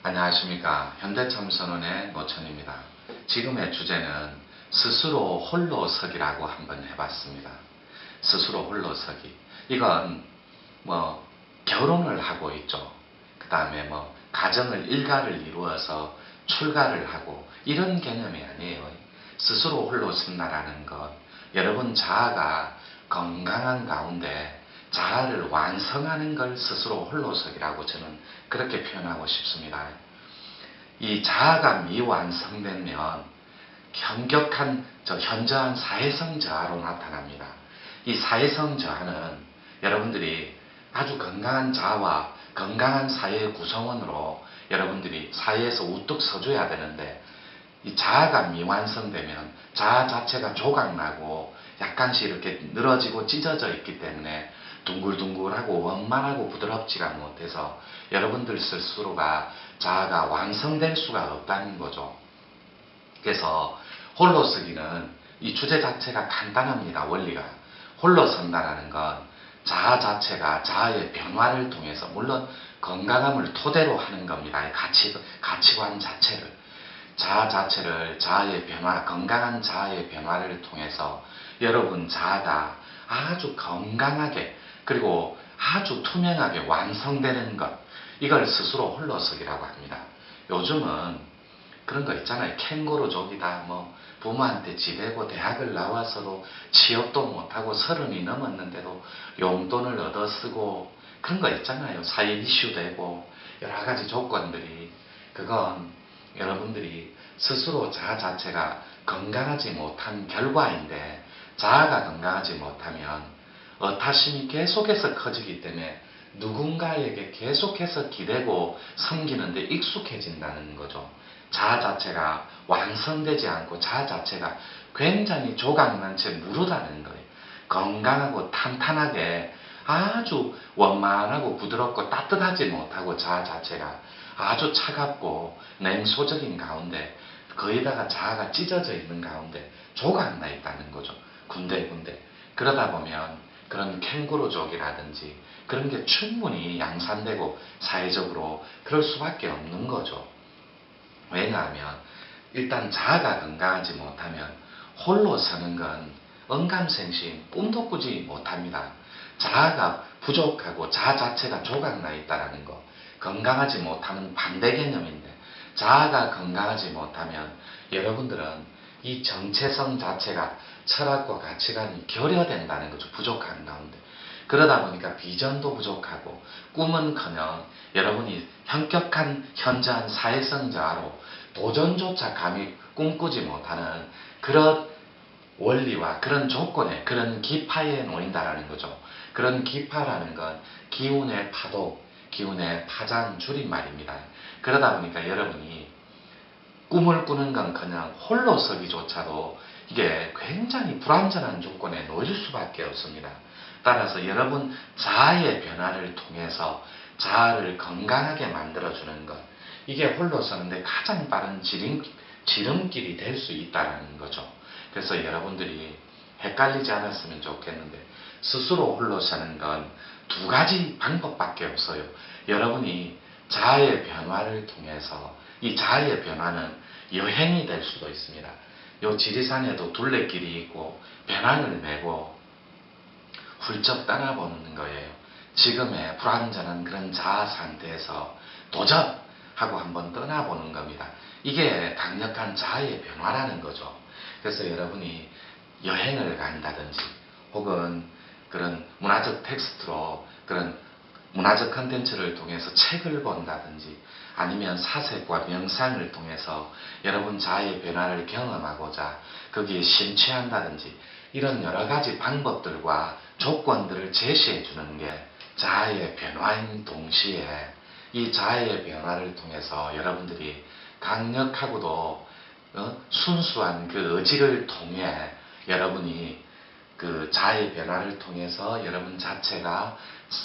안녕하십니까. 현대참선원의 노천입니다. 지금의 주제는 스스로 홀로서기라고 한번 해봤습니다. 스스로 홀로서기. 이건 결혼을 하고 있죠. 그 다음에 가정을 일가를 이루어서 출가를 하고 이런 개념이 아니에요. 스스로 홀로 선다라는 것. 여러분 자아가 건강한 가운데 자아를 완성하는 걸 스스로 홀로서기라고 저는 그렇게 표현하고 싶습니다. 이 자아가 미완성되면 현격한 현저한 사회성 저하로 나타납니다. 이 사회성 저하는 여러분들이 아주 건강한 자아와 건강한 사회의 구성원으로 여러분들이 사회에서 우뚝 서줘야 되는데, 이 자아가 미완성되면 자아 자체가 조각나고 약간씩 이렇게 늘어지고 찢어져 있기 때문에 둥글둥글하고 원만하고 부드럽지가 못해서 여러분들 스스로가 자아가 완성될 수가 없다는 거죠. 그래서 홀로서기는 이 주제 자체가 간단합니다. 원리가. 홀로 선다라는 건 자아 자체가 자아의 변화를 통해서, 물론 건강함을 토대로 하는 겁니다. 가치관 자체를. 자아 자체를 자아의 변화, 건강한 자아의 변화를 통해서 여러분 자아가 아주 건강하게 그리고 아주 투명하게 완성되는 것, 이걸 스스로 홀로서기라고 합니다. 요즘은 그런 거 있잖아요. 캥거루족이다. 부모한테 지대고 대학을 나와서도 취업도 못하고 30이 넘었는데도 용돈을 얻어 쓰고 그런 거 있잖아요. 사회 이슈 되고 여러 가지 조건들이. 그건 여러분들이 스스로 자아 자체가 건강하지 못한 결과인데, 자아가 건강하지 못하면 어타심이 계속해서 커지기 때문에 누군가에게 계속해서 기대고 섬기는데 익숙해진다는 거죠. 자아 자체가 완성되지 않고 자아 자체가 굉장히 조각난 채 무르다는 거예요. 건강하고 탄탄하게 아주 원만하고 부드럽고 따뜻하지 못하고 자아 자체가 아주 차갑고 냉소적인 가운데, 거기다가 자아가 찢어져 있는 가운데 조각나 있다는 거죠. 군데군데. 그러다 보면 그런 캥거루족이라든지 그런 게 충분히 양산되고 사회적으로 그럴 수밖에 없는 거죠. 왜냐하면 일단 자아가 건강하지 못하면 홀로 서는 건 언감생심, 꿈도 꾸지 못합니다. 자아가 부족하고 자아 자체가 조각나 있다는 거, 건강하지 못하는 반대 개념인데, 자아가 건강하지 못하면 여러분들은 이 정체성 자체가 철학과 가치관이 결여된다는 거죠. 부족한 가운데. 그러다 보니까 비전도 부족하고 꿈은커녕 여러분이 현격한 현저한 사회성 저하로 도전조차 감히 꿈꾸지 못하는 그런 원리와 그런 조건에, 그런 기파에 놓인다라는 거죠. 그런 기파라는 건 기운의 파도, 기운의 파장 줄임말입니다. 그러다 보니까 여러분이 꿈을 꾸는 건커녕 홀로 서기조차도 이게 굉장히 불완전한 조건에 놓일 수밖에 없습니다. 따라서 여러분 자아의 변화를 통해서 자아를 건강하게 만들어주는 것, 이게 홀로 서는데 가장 빠른 지름길이 될 수 있다는 거죠. 그래서 여러분들이 헷갈리지 않았으면 좋겠는데, 스스로 홀로 서는 건 두 가지 방법밖에 없어요. 여러분이 자아의 변화를 통해서, 이 자아의 변화는 여행이 될 수도 있습니다. 요 지리산에도 둘레길이 있고 배낭을 메고 훌쩍 떠나보는 거예요. 지금의 불완전한 그런 자아 상태에서 도전하고 한번 떠나보는 겁니다. 이게 강력한 자아의 변화라는 거죠. 그래서 여러분이 여행을 간다든지 혹은 그런 문화적 텍스트로 그런 문화적 컨텐츠를 통해서 책을 본다든지 아니면 사색과 명상을 통해서 여러분 자아의 변화를 경험하고자 거기에 심취한다든지, 이런 여러 가지 방법들과 조건들을 제시해 주는 게 자아의 변화인 동시에, 이 자아의 변화를 통해서 여러분들이 강력하고도 순수한 그 의지를 통해 여러분이 그 자아의 변화를 통해서 여러분 자체가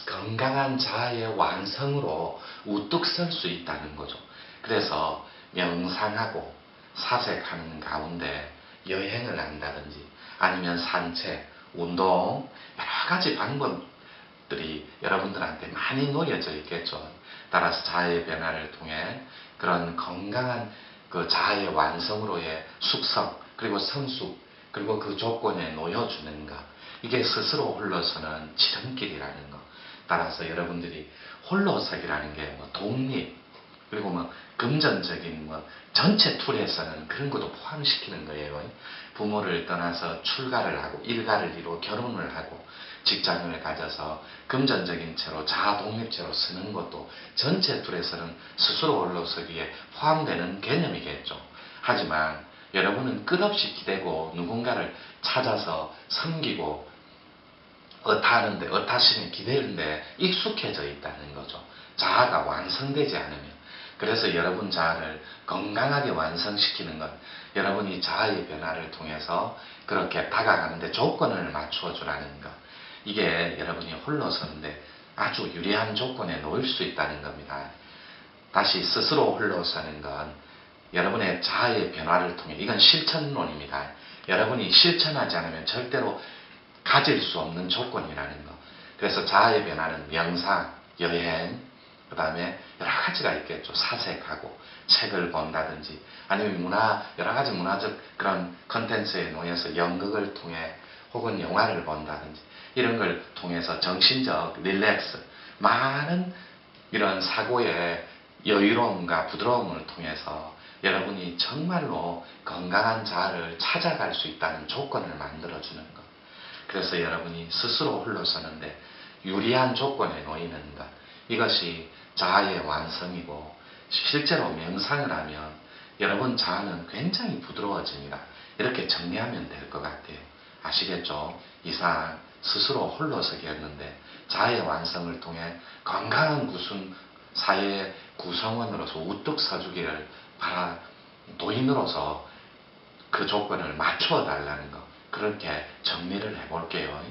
건강한 자아의 완성으로 우뚝 설 수 있다는 거죠. 그래서 명상하고 사색하는 가운데 여행을 한다든지 아니면 산책, 운동, 여러 가지 방법들이 여러분들한테 많이 놓여져 있겠죠. 따라서 자아의 변화를 통해 그런 건강한 그 자아의 완성으로의 숙성, 그리고 성숙, 그리고 그 조건에 놓여주는 것. 이게 스스로 홀로서는 지름길이라는 것. 따라서 여러분들이 홀로서기라는 게 뭐 독립, 그리고 뭐 금전적인 뭐 전체 툴에서는 그런 것도 포함시키는 거예요. 부모를 떠나서 출가를 하고 일가를 이루고 결혼을 하고 직장을 가져서 금전적인 채로 자아 독립체로 쓰는 것도 전체 툴에서는 스스로 홀로서기에 포함되는 개념이겠죠. 하지만 여러분은 끝없이 기대고 누군가를 찾아서 섬기고 의타하는데, 의타심에 기대는데 익숙해져 있다는 거죠. 자아가 완성되지 않으면. 그래서 여러분 자아를 건강하게 완성시키는 건 여러분이 자아의 변화를 통해서 그렇게 다가가는데 조건을 맞추어 주라는 것. 이게 여러분이 홀로 서는데 아주 유리한 조건에 놓일 수 있다는 겁니다. 다시 스스로 홀로 서는 건 여러분의 자아의 변화를 통해, 이건 실천론입니다. 여러분이 실천하지 않으면 절대로 가질 수 없는 조건이라는 거. 그래서 자아의 변화는 명상, 여행, 그 다음에 여러 가지가 있겠죠. 사색하고 책을 본다든지 아니면 여러 가지 문화적 그런 컨텐츠에 놓여서 연극을 통해 혹은 영화를 본다든지 이런 걸 통해서 정신적 릴렉스, 많은 이런 사고의 여유로움과 부드러움을 통해서 여러분이 정말로 건강한 자아를 찾아갈 수 있다는 조건을 만들어주는 것. 그래서 여러분이 스스로 홀로서는데 유리한 조건에 놓이는 것. 이것이 자아의 완성이고, 실제로 명상을 하면 여러분 자아는 굉장히 부드러워집니다. 이렇게 정리하면 될 것 같아요. 아시겠죠? 이상 스스로 홀로서기였는데 자아의 완성을 통해 건강한 사회의 구성원으로서 우뚝 서주기를 바라 도인으로서 그 조건을 맞추어 달라는 것. 그렇게 정리를 해볼게요.